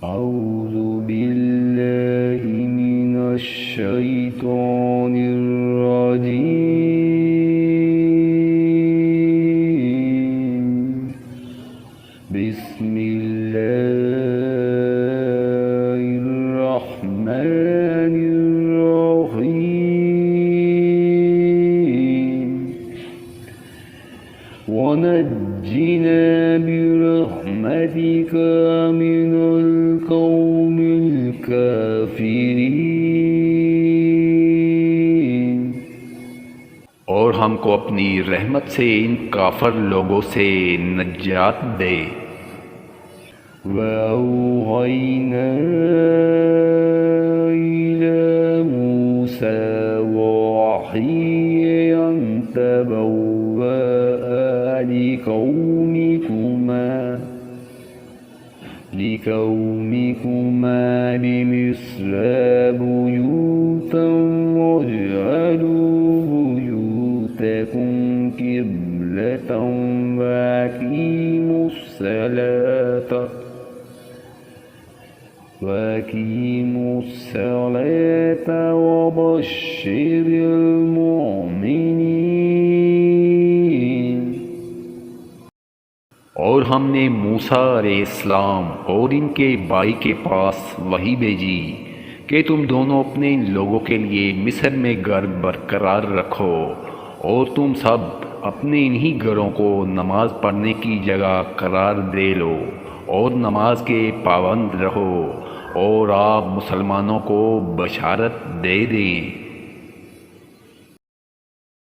أعوذ بالله من الشيطان الرجيم. بسم الله الرحمن الرحيم. ونجنا برحمتك من القوم الكافرين। और हमको अपनी रहमत से इन काफर लोगों से नजात दे। وأوحينا إلى موسى وحيا أن تبوأ لقومكما بمصر بيوتا واجعلوا بيوتكم قبلة وأقيموا الصلاة وبشر المؤمنين। और हमने मूसा अलैहिस्सलाम और इनके भाई के पास वही भेजी कि तुम दोनों अपने इन लोगों के लिए मिस्र में घर बरकरार रखो, और तुम सब अपने इन्हीं घरों को नमाज पढ़ने की जगह करार दे लो और नमाज के पाबंद रहो, और आप मुसलमानों को बशारत दे दें